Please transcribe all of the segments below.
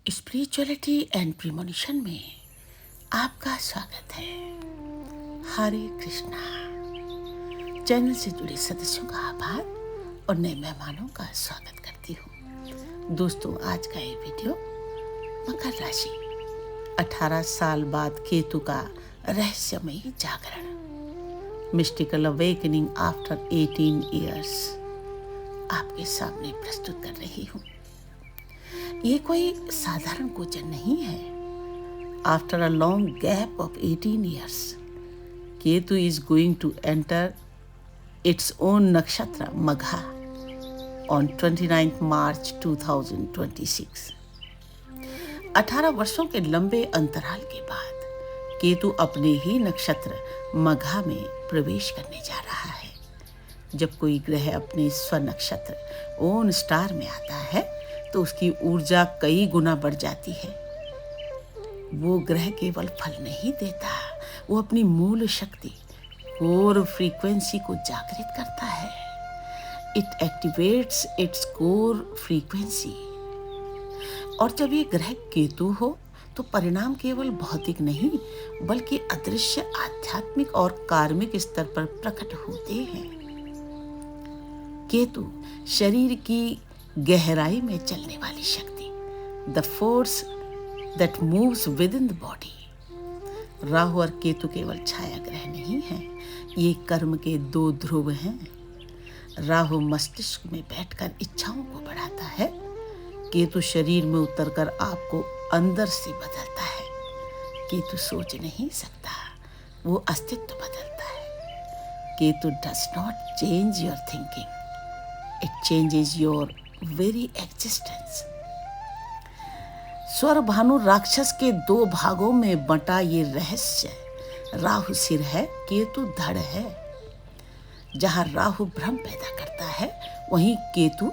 Spirituality and premonition में आपका स्वागत है। हरे कृष्णा। चैनल से जुड़े सदस्यों का आभार और नए मेहमानों का स्वागत करती हूँ। दोस्तों, आज का ये वीडियो मकर राशि 18 साल बाद केतु का रहस्यमयी जागरण, मिस्टिकल अवेकनिंग आफ्टर 18 इयर्स आपके सामने प्रस्तुत कर रही हूँ। ये कोई साधारण गोचर नहीं है। After a long gap of 18 years, Ketu is going to enter its own nakshatra Magha on 29 मार्च 2026। 18 वर्षों के लंबे अंतराल के बाद केतु अपने ही नक्षत्र मघा में प्रवेश करने जा रहा है। जब कोई ग्रह अपने स्वनक्षत्र ओन स्टार में आता है तो उसकी ऊर्जा कई गुना बढ़ जाती है। वो ग्रह केवल फल नहीं देता, वो अपनी मूल शक्ति कोर फ्रीक्वेंसी को जागृत करता है। It activates its core frequency. और जब ये ग्रह केतु हो तो परिणाम केवल भौतिक नहीं बल्कि अदृश्य आध्यात्मिक और कार्मिक स्तर पर प्रकट होते हैं। केतु शरीर की गहराई में चलने वाली शक्ति, the force that moves with in the body. Rahu और केतु केवल छाया ग्रह नहीं है, ये कर्म के दो ध्रुव हैं। राहु मस्तिष्क में बैठकर इच्छाओं को बढ़ाता है, केतु शरीर में उतरकर आपको अंदर से बदलता है। केतु सोच नहीं सकता, वो अस्तित्व बदलता है। Ketu does not change your thinking, it changes your very existence. स्वर भानु राक्षस के दो भागों में बंटा ये रहस्य, राहु सिर है, केतु धड़ है। जहां राहु भ्रम पैदा करता है वहीं Ketu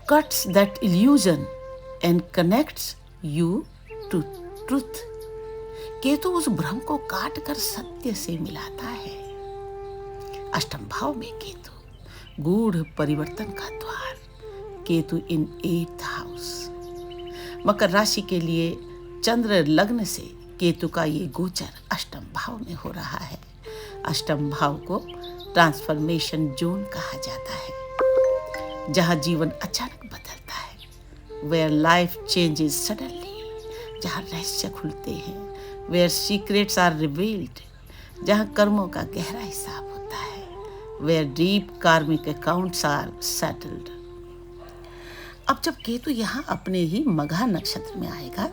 cuts that illusion and connects you to truth. Ketu उस भ्रम को काट कर सत्य से मिलाता है। अष्टम भाव में केतु गूढ़ परिवर्तन का द्वार, केतु इन 8th हाउस। मकर राशि के लिए चंद्र लग्न से केतु का ये गोचर अष्टम भाव में हो रहा है। अष्टम भाव को ट्रांसफॉर्मेशन जोन कहा जाता है, जहां जीवन अचानक बदलता है, वेयर लाइफ चेंजेस सडनली, जहां रहस्य खुलते हैं, वेयर सीक्रेट्स आर रिवील्ड, जहां कर्मों का गहरा हिसाब होता है, where deep karmic accounts are settled। अब जब केतु यहाँ अपने ही मघा नक्षत्र में आएगा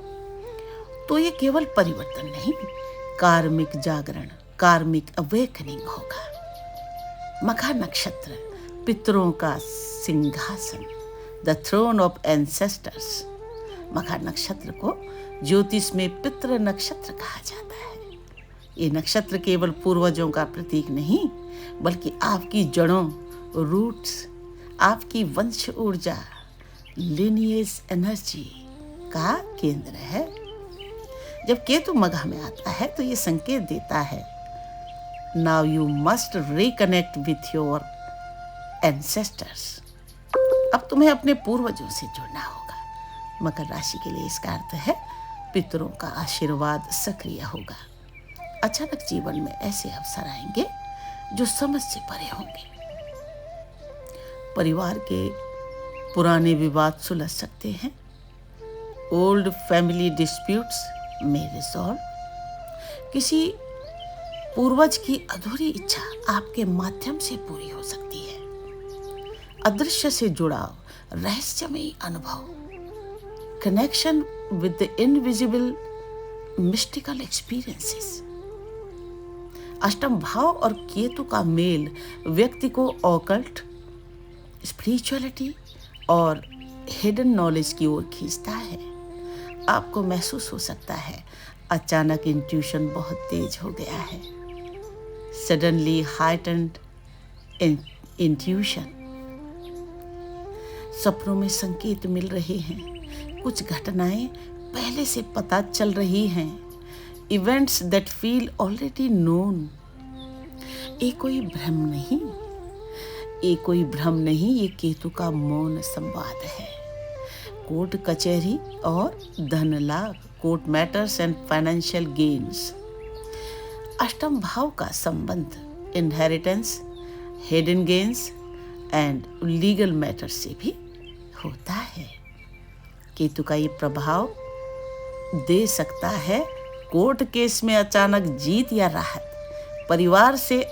तो ये केवल परिवर्तन नहीं, कार्मिक जागरण, कार्मिक अवेकनिंग होगा। मघा नक्षत्र पितरों का सिंहासन, द थ्रोन ऑफ एंसेस्टर्स। मघा नक्षत्र को ज्योतिष में पितृ नक्षत्र कहा जाता है। ये नक्षत्र केवल पूर्वजों का प्रतीक नहीं बल्कि आपकी जड़ों, रूट्स, आपकी वंश ऊर्जा, लिनिएज एनर्जी का केंद्र है। जब केतु मघा में आता है तो ये संकेत देता है, now you must reconnect with your ancestors. अब तुम्हें अपने पूर्वजों से जुड़ना होगा। मकर राशि के लिए इसका अर्थ है पितरों का आशीर्वाद सक्रिय होगा। अचानक जीवन में ऐसे अवसर आएंगे जो समझ से परे होंगे। परिवार के पुराने विवाद सुलझ सकते हैं। ओल्ड फैमिली डिस्प्यूट्स में रिजॉल्व। किसी पूर्वज की अधूरी इच्छा आपके माध्यम से पूरी हो सकती है। अदृश्य से जुड़ाव, रहस्यमयी अनुभव, connection with the invisible, mystical experiences. अष्टम भाव और केतु का मेल व्यक्ति को ऑकल्ट, स्पिरिचुअलिटी और हिडन नॉलेज की ओर खींचता है। आपको महसूस हो सकता है अचानक इंट्यूशन बहुत तेज हो गया है। Suddenly heightened intuition. सपनों में संकेत मिल रहे हैं, कुछ घटनाएं पहले से पता चल रही हैं। Events that feel already known. ये कोई भ्रम नहीं, ये केतु का मौन संवाद है। कोर्ट कचहरी और धन लाभ, court matters and financial gains. अष्टम भाव का संबंध inheritance, hidden gains and legal matter से भी होता है। केतु का ये प्रभाव दे सकता है कोर्ट केस में अचानक जीत या राहत, परिवार से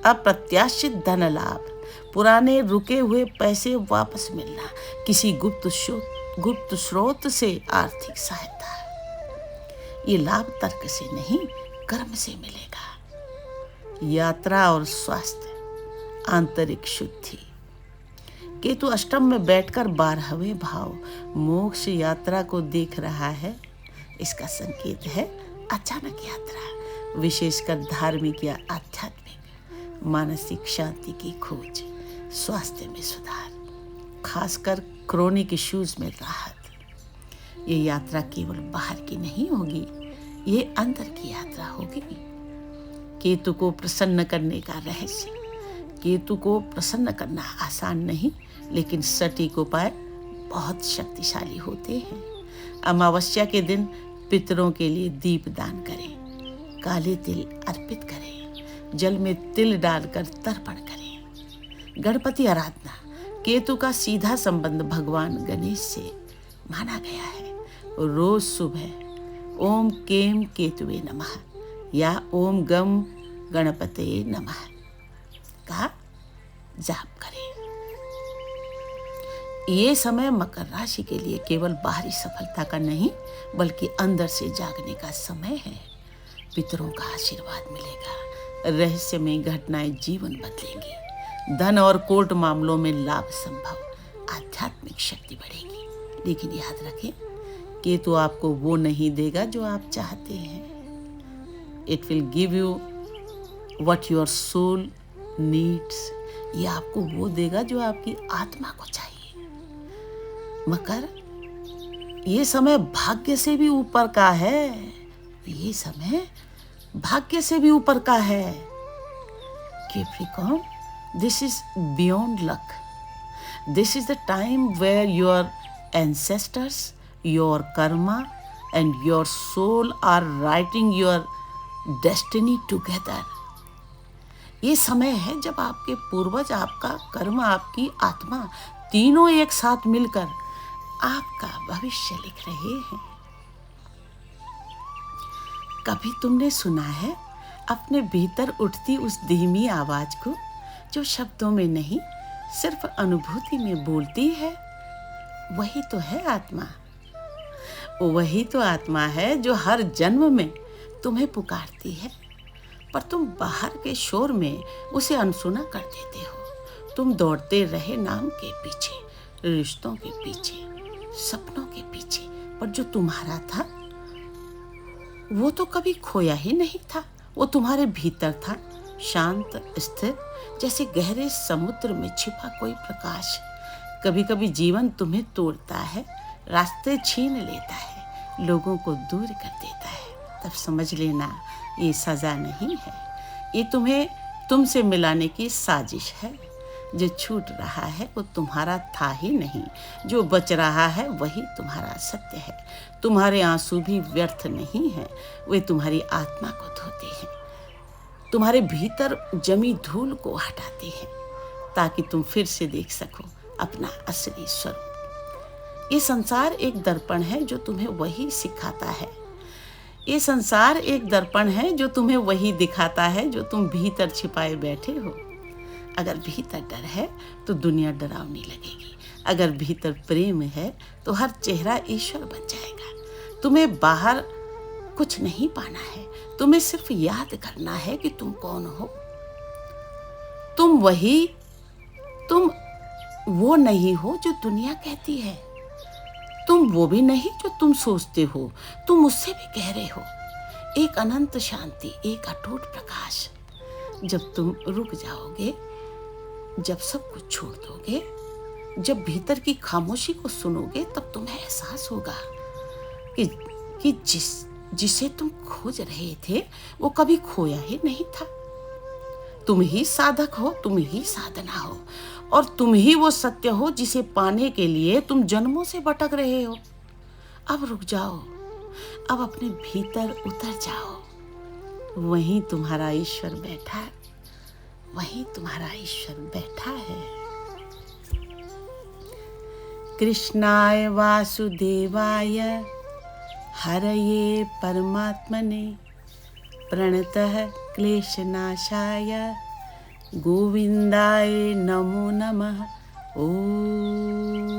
अप्रत्याशित धन लाभ, पुराने रुके हुए पैसे वापस मिलना, किसी गुप्त स्रोत से आर्थिक सहायता। ये लाभ तर्क से नहीं, कर्म से मिलेगा। यात्रा और स्वास्थ्य, आंतरिक शुद्धि। केतु अष्टम में बैठकर 12वें भाव मोक्ष यात्रा को देख रहा है। इसका संकेत है अचानक यात्रा, विशेषकर धार्मिक या आध्यात्मिक, मानसिक शांति की खोज, स्वास्थ्य में सुधार, खासकर क्रोनिक इश्यूज में राहत। ये यात्रा केवल बाहर की नहीं होगी, ये अंदर की यात्रा होगी। केतु को प्रसन्न करने का रहस्य। केतु को प्रसन्न करना आसान नहीं, लेकिन सटीक उपाय बहुत शक्तिशाली होते हैं। अमावस्या के दिन पितरों के लिए दीप दान करें, काले तिल अर्पित करें, जल में तिल डालकर तर्पण करें। गणपति आराधना। केतु का सीधा संबंध भगवान गणेश से माना गया है। रोज सुबह ओम केम केतुवे नमः या ओम गम गणपते नमः का जाप करें। ये समय मकर राशि के लिए केवल बाहरी सफलता का नहीं, बल्कि अंदर से जागने का समय है। पितरों का आशीर्वाद मिलेगा, रहस्यमय घटनाएं जीवन बदलेंगी, धन और कोर्ट मामलों में लाभ संभव, आध्यात्मिक शक्ति बढ़ेगी। लेकिन याद रखें, केतु आपको वो नहीं देगा जो आप चाहते हैं। It will give you what your soul needs. ये आपको वो देगा जो आपकी आत्मा को चाहिए। मकर, ये समय भाग्य से भी ऊपर का है। ये समय भाग्य से भी ऊपर का है। Capricorn, this is beyond luck. This is the time where your ancestors, your karma and your soul are writing your destiny together. ये समय है जब आपके पूर्वज, आपका कर्म, आपकी आत्मा तीनों एक साथ मिलकर आपका भविष्य लिख रहे हैं। कभी तुमने सुना है अपने भीतर उठती उस धीमी आवाज को जो शब्दों में नहीं, सिर्फ अनुभूति में बोलती है? वही तो है आत्मा। वही तो आत्मा है जो हर जन्म में तुम्हें पुकारती है, पर तुम बाहर के शोर में उसे अनसुना कर देते हो। तुम दौड़ते रहे नाम के पीछे, रिश्तों के पीछे, सपनों के पीछे, पर जो तुम्हारा था वो तो कभी खोया ही नहीं था। वो तुम्हारे भीतर था, शांत, स्थिर, जैसे गहरे समुद्र में छिपा कोई प्रकाश। कभी कभी जीवन तुम्हें तोड़ता है, रास्ते छीन लेता है, लोगों को दूर कर देता है। तब समझ लेना ये सजा नहीं है, ये तुम्हें तुमसे मिलाने की साजिश है। जो छूट रहा है वो तुम्हारा था ही नहीं, जो बच रहा है वही तुम्हारा सत्य है। तुम्हारे आंसू भी व्यर्थ नहीं हैं, वे तुम्हारी आत्मा को धोते हैं, तुम्हारे भीतर जमी धूल को हटाते हैं, ताकि तुम फिर से देख सको अपना असली स्वरूप। ये संसार एक दर्पण है जो तुम्हें वही सिखाता है। ये संसार एक दर्पण है जो तुम्हें वही दिखाता है जो तुम भीतर छिपाए बैठे हो। अगर भीतर डर है तो दुनिया डरावनी लगेगी। अगर भीतर प्रेम है तो हर चेहरा ईश्वर बन जाएगा। तुम्हें बाहर कुछ नहीं पाना है, तुम्हें सिर्फ याद करना है कि तुम कौन हो। तुम वो नहीं हो जो दुनिया कहती है। तुम वो भी नहीं जो तुम सोचते हो, तुम उससे भी गहरे हो। एक अनंत शांति, एक अटूट प्रकाश। जब तुम रुक जाओगे, जब सब कुछ छोड़ दोगे, जब भीतर की खामोशी को सुनोगे, तब तुम्हें एहसास होगा कि जिसे तुम खोज रहे थे वो कभी खोया ही नहीं था। तुम ही साधक हो, तुम ही साधना हो, और तुम ही वो सत्य हो जिसे पाने के लिए तुम जन्मों से भटक रहे हो। अब रुक जाओ, अब अपने भीतर उतर जाओ। वहीं तुम्हारा ईश्वर बैठा है, वहीं तुम्हारा ईश्वर बैठा है। कृष्णाय वासुदेवाय हरये परमात्मने प्रणतः क्लेशनाशाय गोविंदाय नमो नमः। ओम।